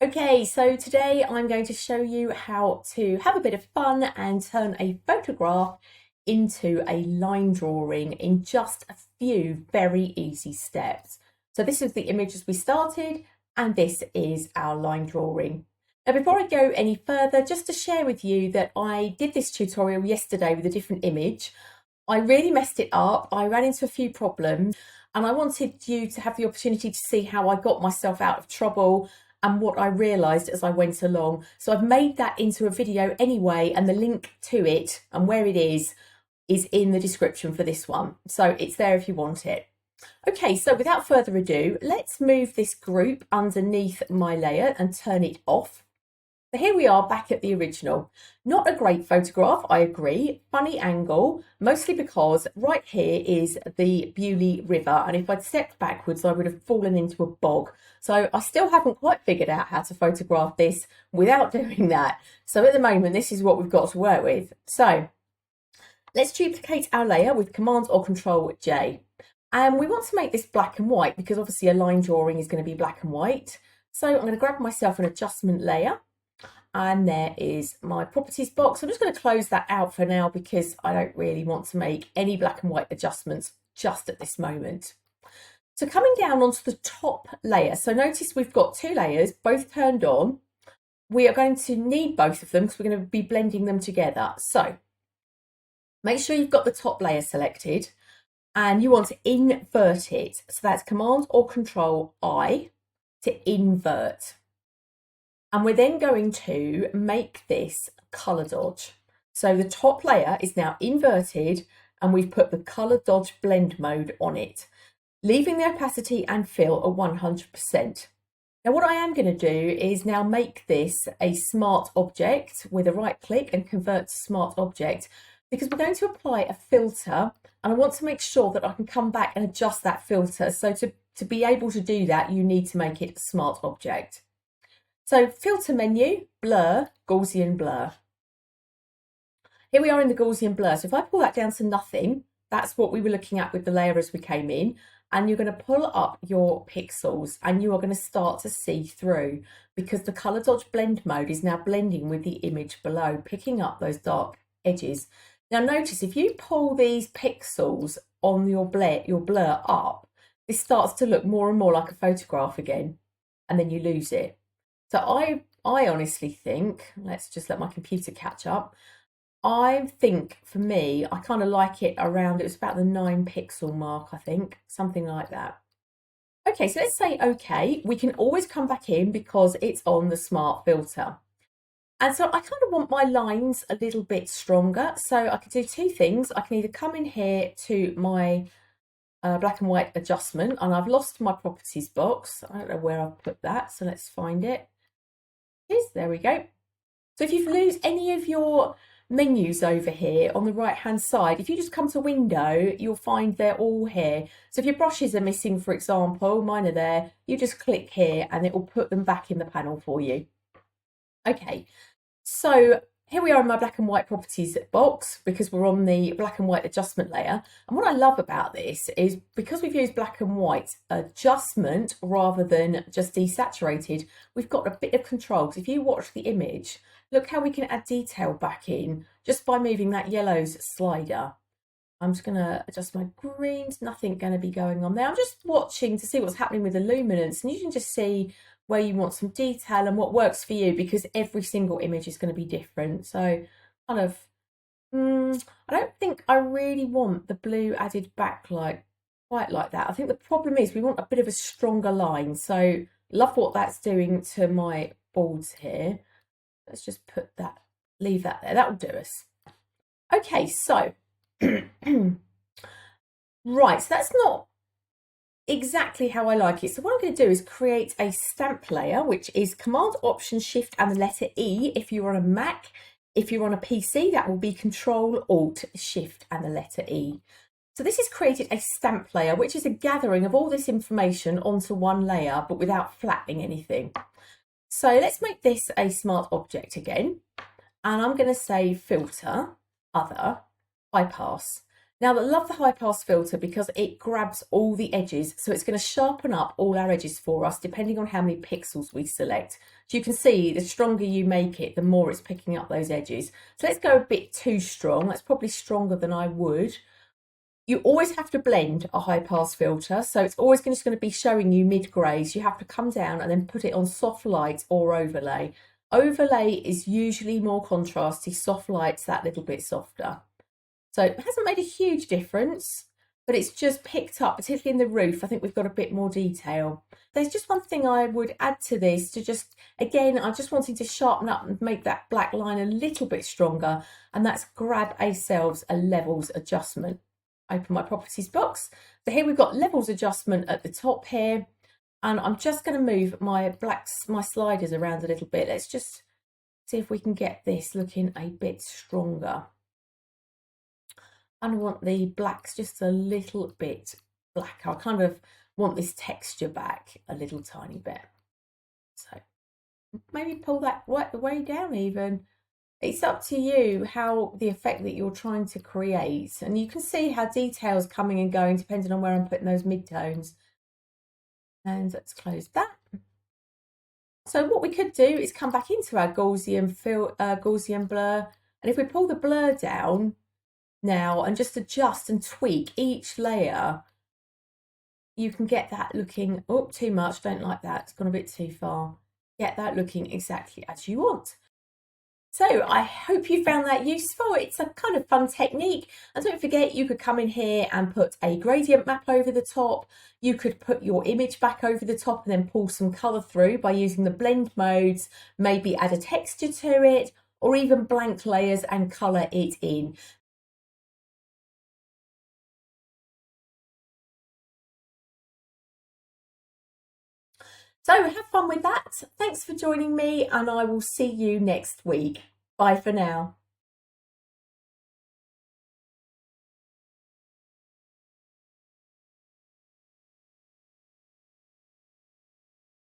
Okay, so today I'm going to show you how to have a bit of fun and turn a photograph into a line drawing in just a few very easy steps. So this is the image as we started, and this is our line drawing. Now, before I go any further, just to share with you that I did this tutorial yesterday with a different image. I really messed it up. I ran into a few problems, and I wanted you to have the opportunity to see how I got myself out of trouble and what I realised as I went along. So I've made that into a video anyway, and the link to it and where it is in the description for this one. So it's there if you want it. Okay, so without further ado, let's move this group underneath my layer and turn it off. So here we are back at the original. Not a great photograph, I agree. Funny angle, mostly because right here is the Bewley River, and if I'd stepped backwards, I would have fallen into a bog. So I still haven't quite figured out how to photograph this without doing that. So at the moment, this is what we've got to work with. So let's duplicate our layer with Command or Control J. And we want to make this black and white because obviously a line drawing is going to be black and white. So I'm going to grab myself an adjustment layer. And there is my properties box. I'm just going to close that out for now because I don't really want to make any black and white adjustments just at this moment. So coming down onto the top layer, so notice we've got two layers, both turned on. We are going to need both of them because we're going to be blending them together. So make sure you've got the top layer selected and you want to invert it. So that's Command or Control I to invert. And we're then going to make this colour dodge. So the top layer is now inverted and we've put the colour dodge blend mode on it, leaving the opacity and fill at 100%. Now what I am going to do is now make this a smart object with a right click and convert to smart object, because we're going to apply a filter and I want to make sure that I can come back and adjust that filter. So to be able to do that, you need to make it a smart object. So filter menu, blur, Gaussian blur. Here we are in the Gaussian blur. So if I pull that down to nothing, that's what we were looking at with the layer as we came in. And you're going to pull up your pixels and you are going to start to see through, because the colour dodge blend mode is now blending with the image below, picking up those dark edges. Now notice if you pull these pixels on your blur up, this starts to look more and more like a photograph again, and then you lose it. So I honestly think, let's just let my computer catch up. I think for me, I kind of like it around, it was about the 9 pixel mark, I think, something like that. Okay, so let's say okay. We can always come back in because it's on the smart filter. And so I kind of want my lines a little bit stronger. So I could do two things. I can either come in here to my black and white adjustment, and I've lost my properties box. I don't know where I've put that, so let's find it. There we go. So if you lose any of your menus over here on the right hand side, if you just come to window, you'll find they're all here. So if your brushes are missing, for example, mine are there, you just click here and it will put them back in the panel for you. Okay, so here we are in my black and white properties box because we're on the black and white adjustment layer. And what I love about this is because we've used black and white adjustment rather than just desaturated, we've got a bit of control. So if you watch the image, look how we can add detail back in just by moving that yellows slider. I'm just going to adjust my greens, nothing going to be going on there. I'm just watching to see what's happening with the luminance, and you can just see where you want some detail and what works for you, because every single image is going to be different. So kind of, I don't think I really want the blue added back quite like that. I think the problem is we want a bit of a stronger line. So love what that's doing to my boards here. Let's just put that, leave that there. That will do us. Okay, so right, so that's not exactly how I like it. So what I'm going to do is create a stamp layer, which is Command Option Shift and the letter E if you're on a Mac. If you're on a PC, that will be Control Alt Shift and the letter E. So this has created a stamp layer, which is a gathering of all this information onto one layer, but without flattening anything. So let's make this a smart object again. And I'm going to say Filter, Other, Bypass. Now, I love the high pass filter because it grabs all the edges, so it's going to sharpen up all our edges for us depending on how many pixels we select. So you can see the stronger you make it, the more it's picking up those edges. So let's go a bit too strong. That's probably stronger than I would. You always have to blend a high pass filter, so it's always just going to be showing you mid-greys. You have to come down and then put it on soft light or overlay. Overlay is usually more contrasty, soft light's that little bit softer. So it hasn't made a huge difference, but it's just picked up, particularly in the roof. I think we've got a bit more detail. There's just one thing I would add to this to just, again, I'm just wanting to sharpen up and make that black line a little bit stronger, and that's grab a levels adjustment. Open my properties box. So here we've got levels adjustment at the top here, and I'm just going to move my sliders around a little bit. Let's just see if we can get this looking a bit stronger. And I want the blacks just a little bit black. I kind of want this texture back a little tiny bit. So maybe pull that right the way down even. It's up to you how the effect that you're trying to create. And you can see how details coming and going depending on where I'm putting those midtones. And let's close that. So what we could do is come back into our Gaussian blur. And if we pull the blur down now and just adjust and tweak each layer, you can get that looking, oh, too much, don't like that, it's gone a bit too far. Get that looking exactly as you want. So I hope you found that useful. It's a kind of fun technique. And don't forget, you could come in here and put a gradient map over the top. You could put your image back over the top and then pull some colour through by using the blend modes, maybe add a texture to it, or even blank layers and colour it in. So have fun with that. Thanks for joining me, and I will see you next week. Bye for now.